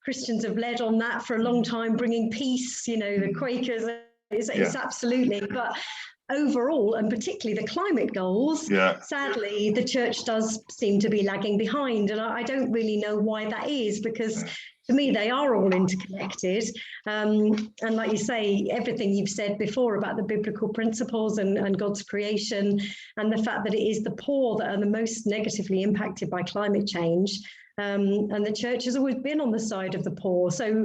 Christians have led on that for a long time, bringing peace, the Quakers, it's absolutely. But overall, and particularly the climate goals, sadly, the church does seem to be lagging behind. And I don't really know why that is, because to me, they are all interconnected. And like you say, everything you've said before about the biblical principles and God's creation, and the fact that it is the poor that are the most negatively impacted by climate change. And the church has always been on the side of the poor. So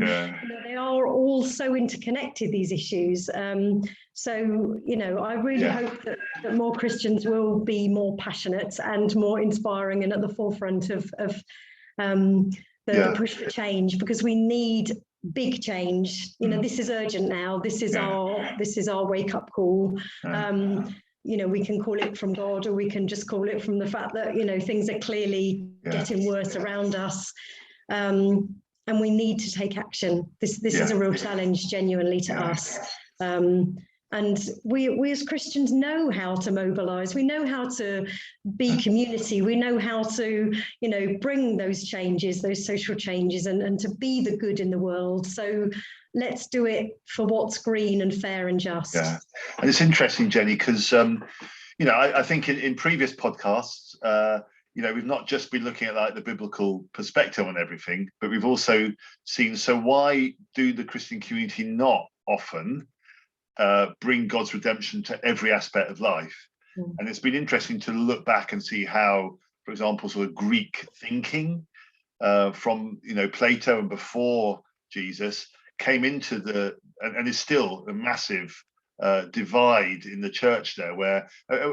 they are all so interconnected, these issues. So, I really hope that more Christians will be more passionate and more inspiring and at the forefront of the push for change, because we need big change. This is urgent now. This is our wake-up call. We can call it from God, or we can just call it from the fact that things are clearly getting worse around us, and we need to take action. This is a real challenge, genuinely, to us. And we as Christians know how to mobilize. We know how to be community. We know how to, bring those changes, those social changes, and to be the good in the world. So let's do it for what's green and fair and just. Yeah, and it's interesting, Jenny, because I think in previous podcasts, we've not just been looking at like the biblical perspective on everything, but we've also seen, so why do the Christian community not often bring God's redemption to every aspect of life? And it's been interesting to look back and see how, for example, sort of Greek thinking from Plato and before Jesus came into and is still a massive divide in the church there, where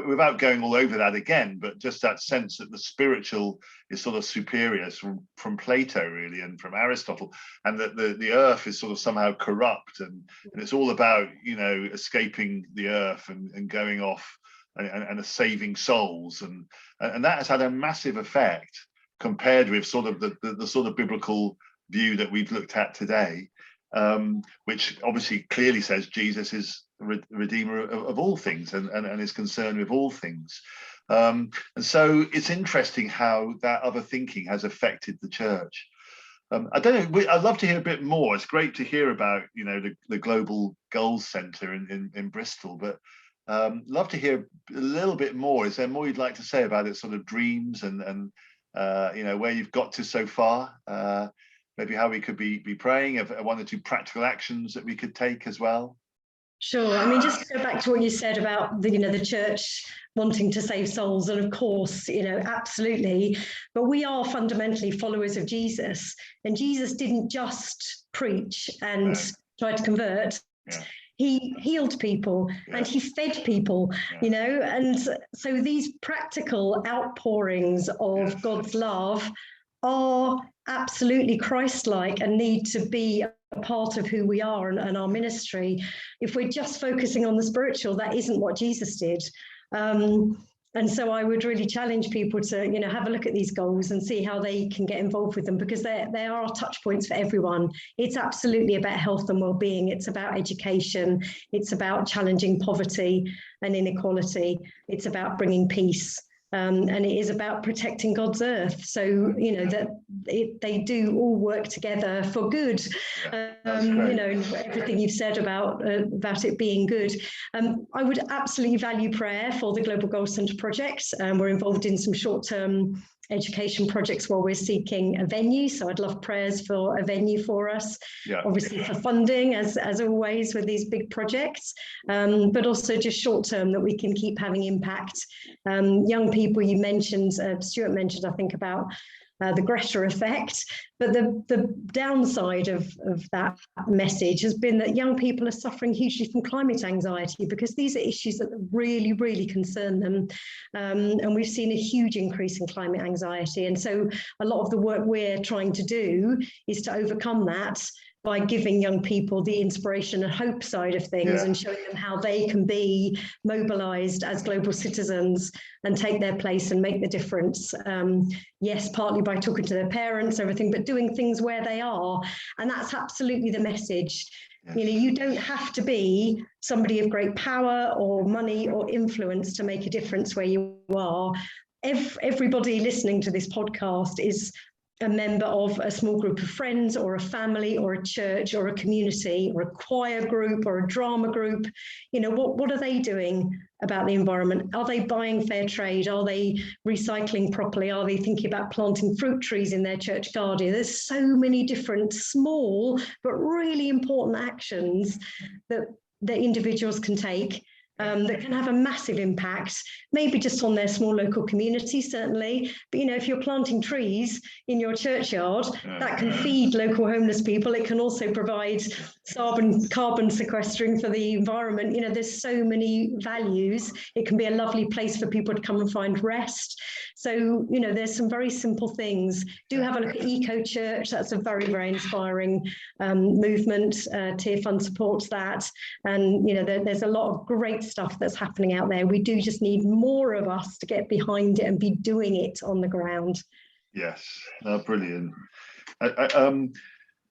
without going all over that again, but just that sense that the spiritual is sort of superior from Plato really, and from Aristotle, and that the earth is sort of somehow corrupt, and it's all about escaping the earth and going off and saving souls, and that has had a massive effect compared with sort of the sort of biblical view that we've looked at today, which obviously clearly says Jesus is redeemer of all things and is concerned with all things. And so it's interesting how that other thinking has affected the church. I don't know, I'd love to hear a bit more. It's great to hear about the Global Goals Centre in Bristol, but love to hear a little bit more. Is there more you'd like to say about its sort of dreams and where you've got to so far? Maybe how we could be praying, of one or two practical actions that we could take as well. Sure. I mean, just to go back to what you said about the church wanting to save souls, and of course, absolutely. But we are fundamentally followers of Jesus, and Jesus didn't just preach and try to convert. He healed people and he fed people, and so these practical outpourings of God's love are absolutely Christ-like and need to be a part of who we are and our ministry. If we're just focusing on the spiritual, that isn't what Jesus did. And so I would really challenge people to, have a look at these goals and see how they can get involved with them, because they are touch points for everyone. It's absolutely about health and well-being. It's about education. It's about challenging poverty and inequality. It's about bringing peace. And it is about protecting God's earth. So, they do all work together for good. Everything you've said about it being good. I would absolutely value prayer for the Global Goals Centre projects. We're involved in some short-term education projects while we're seeking a venue. So I'd love prayers for a venue for us, obviously for funding, as always with these big projects, but also just short term that we can keep having impact. Young people, you mentioned, Stuart mentioned, I think, about the Greta effect, but the downside of that message has been that young people are suffering hugely from climate anxiety, because these are issues that really, really concern them. And we've seen a huge increase in climate anxiety. And so a lot of the work we're trying to do is to overcome that by giving young people the inspiration and hope side of things, and showing them how they can be mobilized as global citizens and take their place and make the difference. Yes, partly by talking to their parents, everything, but doing things where they are. And that's absolutely the message. You know, you don't have to be somebody of great power or money or influence to make a difference where you are. Everybody listening to this podcast is a member of a small group of friends or a family or a church or a community or a choir group or a drama group. You know, what are they doing about the environment? Are they buying fair trade? Are they recycling properly? Are they thinking about planting fruit trees in their church garden? There's so many different small but really important actions that individuals can take that can have a massive impact, maybe just on their small local community, certainly. But, you know, if you're planting trees in your churchyard, that can feed local homeless people. It can also provide carbon sequestering for the environment. You know, there's so many values. It can be a lovely place for people to come and find rest. So, you know, there's some very simple things. Do have a look at Eco Church. That's a very, very inspiring movement. Tier Fund supports that. And, you know, there's a lot of great stuff that's happening out there. We do just need more of us to get behind it and be doing it on the ground. Yes, brilliant.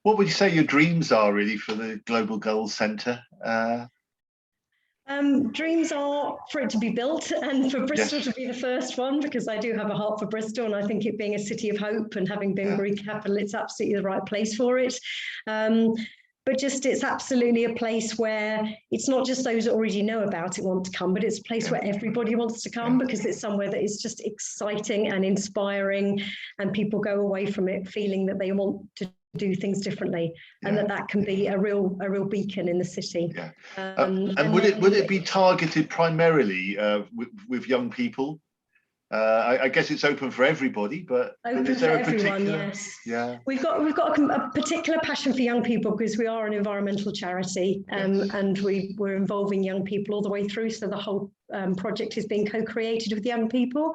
What would you say your dreams are really for the Global Goals Centre? Dreams are for it to be built and for Bristol to be the first one, because I do have a heart for Bristol, and I think it being a city of hope and having been Greek capital, it's absolutely the right place for it. But just it's absolutely a place where it's not just those that already know about it want to come, but it's a place where everybody wants to come, because it's somewhere that is just exciting and inspiring, and people go away from it feeling that they want to do things differently, and that can be a real beacon in the city. And would it be targeted primarily with young people? I guess it's open for everybody, but is there a particular? We've got a particular passion for young people, because we are an environmental charity, and we're involving young people all the way through. So the whole project is being co-created with young people,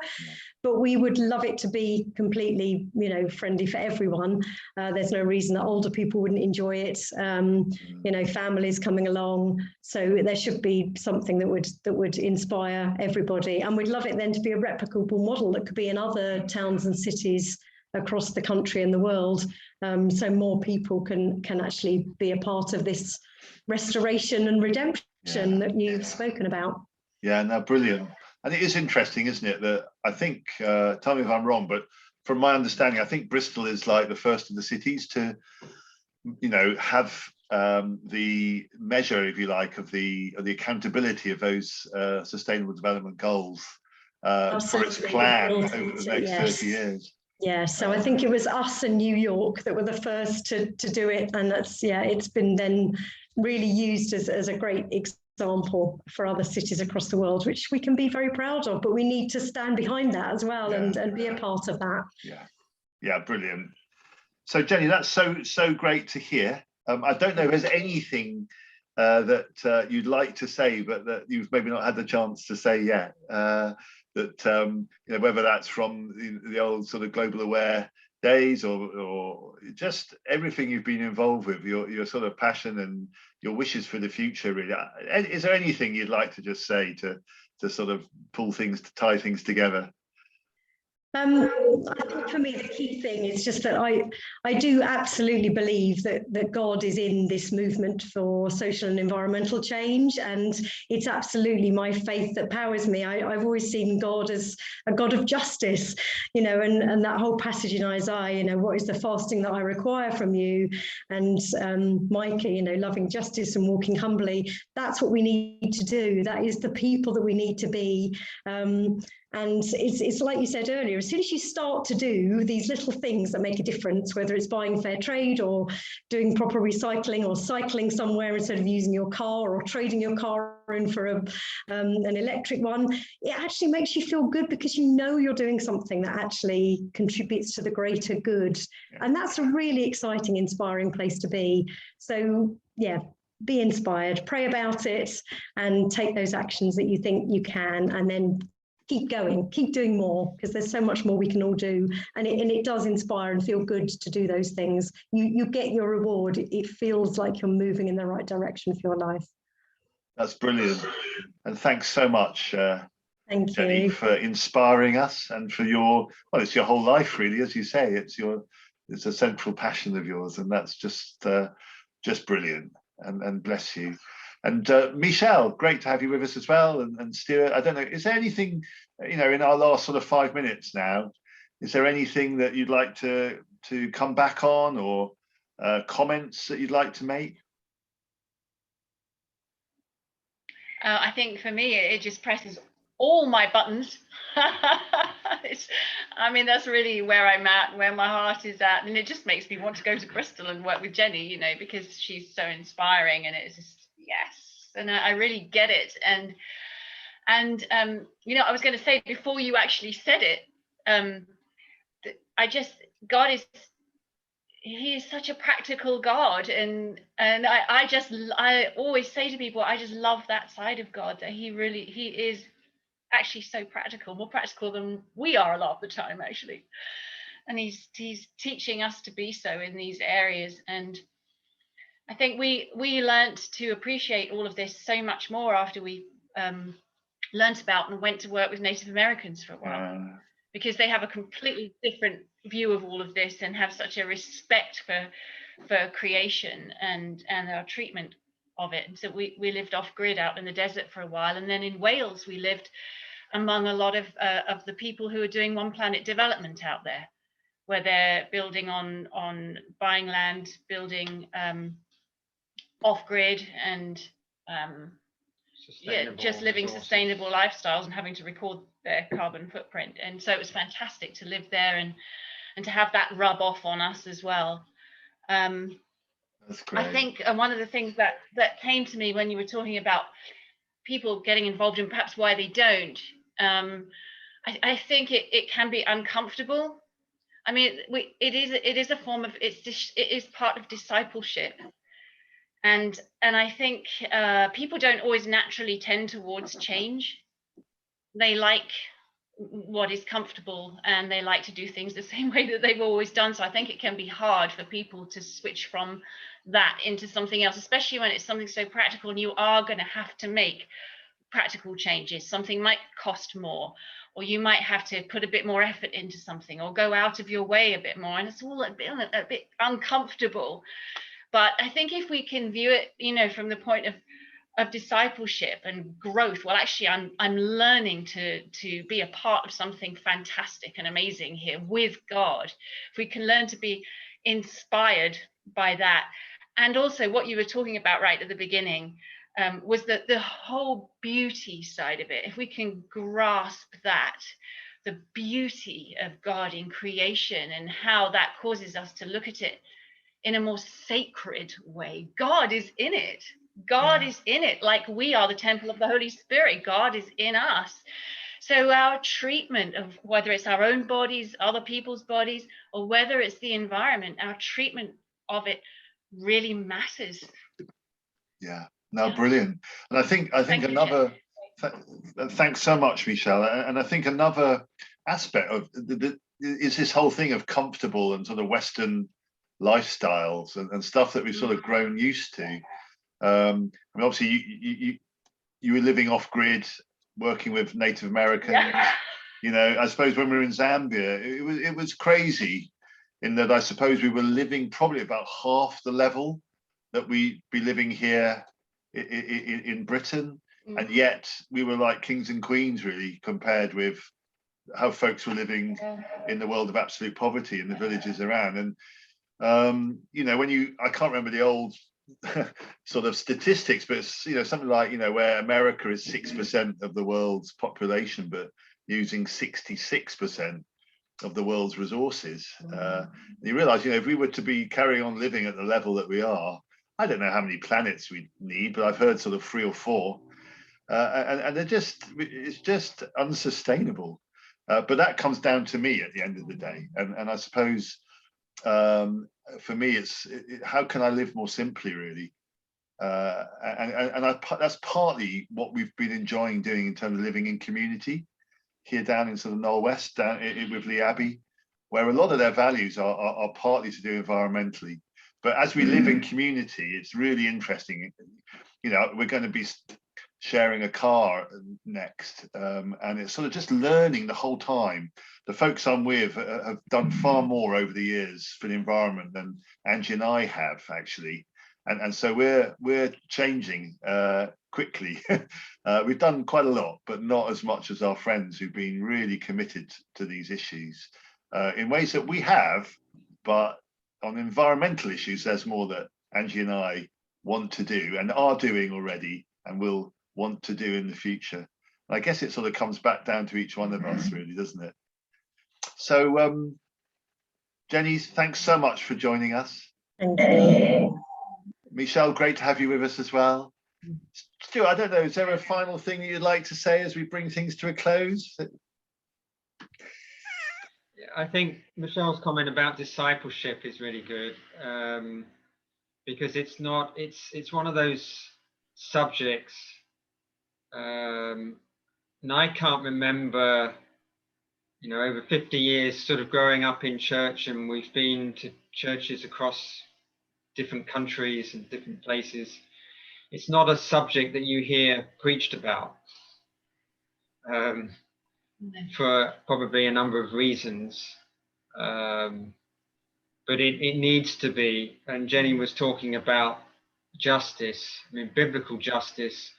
but we would love it to be completely, you know, friendly for everyone. There's no reason that older people wouldn't enjoy it. You know, families coming along. So there should be something that would inspire everybody, and we'd love it then to be a replicable model that could be in other towns and cities across the country and the world, so more people can actually be a part of this restoration and redemption that you've spoken about. Brilliant. And it is interesting, isn't it, that I think, tell me if I'm wrong, but from my understanding, I think Bristol is like the first of the cities to, you know, have the measure, if you like, of the accountability of those sustainable development goals for its plan over the next 30 years. Yeah, so I think it was us and New York that were the first to do it, and that's it's been then really used as a great example for other cities across the world, which we can be very proud of, but we need to stand behind that as well and be a part of that. Brilliant. So Jenny, that's so great to hear. I don't know if there's anything that you'd like to say, but that you've maybe not had the chance to say yet. That you know, whether that's from the old sort of Global Aware days or just everything you've been involved with, your sort of passion and your wishes for the future, really. Is there anything you'd like to just say to sort of tie things together? I think for me, the key thing is just that I do absolutely believe that God is in this movement for social and environmental change, and it's absolutely my faith that powers me. I've always seen God as a God of justice, you know, and that whole passage in Isaiah, you know, what is the fasting that I require from you? And Micah, you know, loving justice and walking humbly. That's what we need to do. That is the people that we need to be. And it's like you said earlier, as soon as you start to do these little things that make a difference, whether it's buying fair trade or doing proper recycling or cycling somewhere instead of using your car or trading your car in for an electric one, it actually makes you feel good because you know you're doing something that actually contributes to the greater good. And that's a really exciting, inspiring place to be. So, be inspired, pray about it, and take those actions that you think you can, and then keep going, keep doing more, because there's so much more we can all do, and it does inspire and feel good to do those things. You get your reward. It feels like you're moving in the right direction for your life. That's brilliant, and thanks so much, Thank Jenny, you. for inspiring us, and for your, well, it's your whole life really, as you say. It's a central passion of yours, and that's just brilliant. And bless you. And Michelle, great to have you with us as well. And Stuart, I don't know, is there anything, in our last sort of 5 minutes now, is there anything that you'd like to come back on, or comments that you'd like to make? I think for me, it just presses all my buttons. I mean, that's really where I'm at, where my heart is at. And it just makes me want to go to Bristol and work with Jenny, because she's so inspiring, and it's just, yes. And I really get it. And I was going to say, before you actually said it, God is, he is such a practical God, and I always say to people, I just love that side of God, that he is actually so practical, more practical than we are a lot of the time, actually. And he's teaching us to be so in these areas. And I think we learned to appreciate all of this so much more after we learned about and went to work with Native Americans for a while, because they have a completely different view of all of this, and have such a respect for creation and our treatment of it. And so we lived off grid out in the desert for a while, and then in Wales we lived among a lot of the people who are doing one planet development out there, where they're building on buying land, building off grid, and just living sustainable lifestyles, and having to record their carbon footprint. And so it was fantastic to live there, and to have that rub off on us as well. That's great. I think one of the things that came to me when you were talking about people getting involved, and perhaps why they don't, I think it can be uncomfortable. I mean, it is a form of, it is part of discipleship. And I think people don't always naturally tend towards change. They like what is comfortable, and they like to do things the same way that they've always done. So I think it can be hard for people to switch from that into something else, especially when it's something so practical, and you are going to have to make practical changes. Something might cost more, or you might have to put a bit more effort into something, or go out of your way a bit more, and it's all a bit uncomfortable. But I think if we can view it, from the point of discipleship and growth, well, actually, I'm learning to be a part of something fantastic and amazing here with God. If we can learn to be inspired by that, and also what you were talking about right at the beginning, was that the whole beauty side of it. If we can grasp that, the beauty of God in creation, and how that causes us to look at it in a more sacred way. God is in it. God is in it, like we are the temple of the Holy Spirit. God is in us. So our treatment of, whether it's our own bodies, other people's bodies, or whether it's the environment, our treatment of it really matters. Yeah, no, brilliant. And I think another, thanks so much, Michelle. And I think another aspect of is this whole thing of comfortable and sort of Western lifestyles and stuff that we've sort of grown used to. I mean, obviously you were living off grid, working with Native Americans. I suppose when we were in Zambia, it was crazy, in that I suppose we were living probably about half the level that we'd be living here in Britain, and yet we were like kings and queens, really, compared with how folks were living in the world of absolute poverty in the villages around. And I can't remember the old sort of statistics, but it's something like where America is 6% of the world's population, but using 66% of the world's resources. You realize, if we were to be carrying on living at the level that we are, I don't know how many planets we need, but I've heard sort of 3 or 4, and it's just unsustainable. But that comes down to me at the end of the day, and I suppose for me it's how can I live more simply, really, and that's partly what we've been enjoying doing in terms of living in community. here down in sort of Knoll West, down with Lee Abbey, where a lot of their values are partly to do environmentally. But as we live in community, it's really interesting. You know, we're going to be sharing a car next, and it's sort of just learning the whole time. The folks I'm with have done far more over the years for the environment than Angie and I have, actually, and so we're changing quickly. We've done quite a lot, but not as much as our friends who've been really committed to these issues in ways that we have. But on environmental issues, there's more that Angie and I want to do and are doing already, and will want to do in the future. And I guess it sort of comes back down to each one of us, really, doesn't it? So, Jenny, thanks so much for joining us. Thank you. Michelle, great to have you with us as well. Stuart, I don't know, is there a final thing that you'd like to say as we bring things to a close? I think Michelle's comment about discipleship is really good, because it's one of those subjects, and I can't remember, you know, over 50 years sort of growing up in church, and we've been to churches across different countries and different places. It's not a subject that you hear preached about, for probably a number of reasons, but it needs to be. And Jenny was talking about justice. I mean, biblical justice.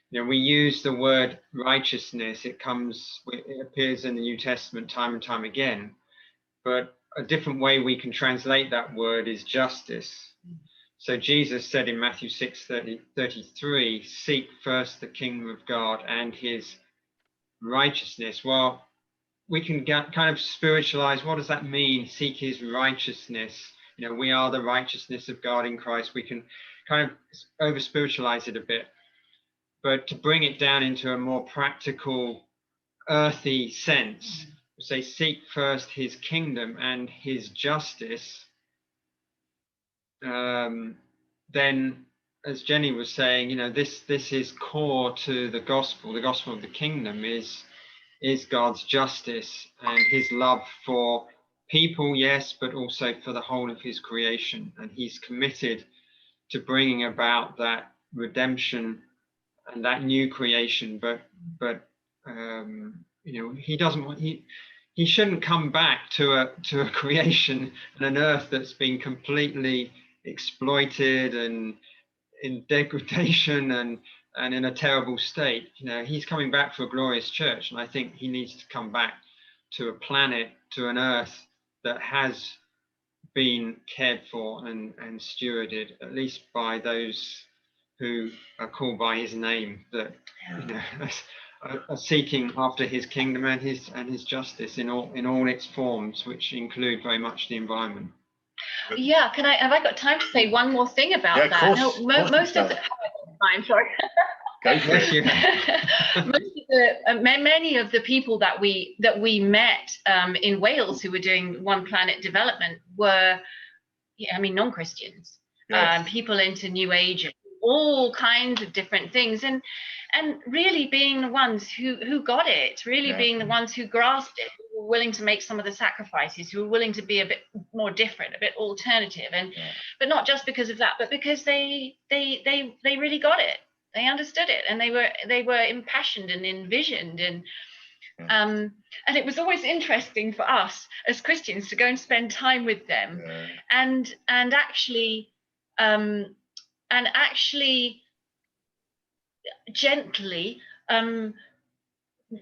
You know, we use the word righteousness. It appears in the New Testament time and time again, but a different way we can translate that word is justice. So Jesus said in Matthew 6:33, seek first the kingdom of God and his righteousness. Well, we can kind of spiritualize, what does that mean? Seek his righteousness. You know, we are the righteousness of God in Christ. We can kind of over spiritualize it a bit. But to bring it down into a more practical, earthy sense, say seek first his kingdom and his justice, then, as Jenny was saying, you know, this is core to the gospel. The gospel of the kingdom is God's justice and his love for people, yes, but also for the whole of his creation. And he's committed to bringing about that redemption and that new creation. But you know, he doesn't want, he shouldn't come back to a creation and an earth that's been completely exploited and in degradation and in a terrible state. You know, he's coming back for a glorious church, and I think he needs to come back to a planet, to an earth that has been cared for and stewarded, at least by those who are called by his name, that, you know, are seeking after his kingdom and his justice in all its forms, which include very much the environment. Yeah, have I got time to say one more thing about that? Course, No, most of the time, sorry. Go for it. Many of the people that we met in Wales who were doing One Planet development were, I mean, non-Christians, yes. People into New Age, all kinds of different things, and really being the ones who got it, really being the ones who grasped it, who were willing to make some of the sacrifices, who were willing to be a bit more different, a bit alternative, and but not just because of that, but because they really got it. They understood it, and they were impassioned and envisioned, and it was always interesting for us as Christians to go and spend time with them, and actually gently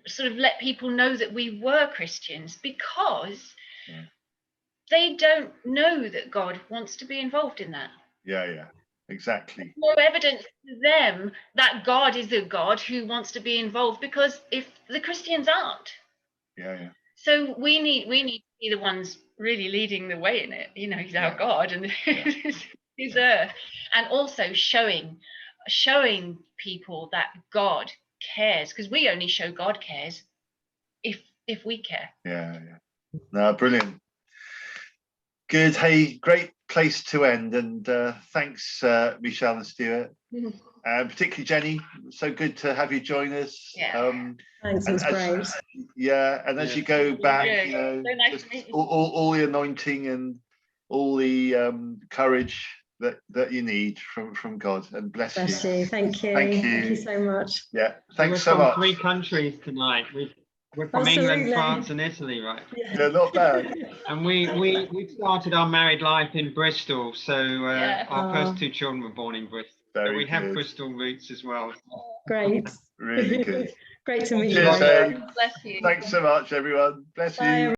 sort of let people know that we were Christians, because they don't know that God wants to be involved in that. Exactly. No evidence to them that God is a God who wants to be involved, because if the Christians aren't. So we need to be the ones really leading the way in it. You know, he's our God and his earth, and also showing people that God cares, because we only show God cares if we care. No, brilliant. Good. Hey, great place to end, and thanks Michelle and Stuart. and particularly Jenny, so good to have you join us. Yeah. Thanks, it was great. Yeah, and as you go back, Yeah. you know, So nice just to meet you. all the anointing and all the courage that you need from God, and bless Bless you. you. Thank you. Thank Thank you. you so much. Yeah, We're thanks so from much. 3 countries tonight. We're from Absolutely. England, France, and Italy, right? Yeah, not bad. And we started our married life in Bristol. So Yeah. our first 2 children were born in Bristol. So Very we have good. Bristol roots as well. Great. Really good. Great to meet you. Cheers, both. Dave. Bless you. Thanks so much, everyone. Bless Bye, you.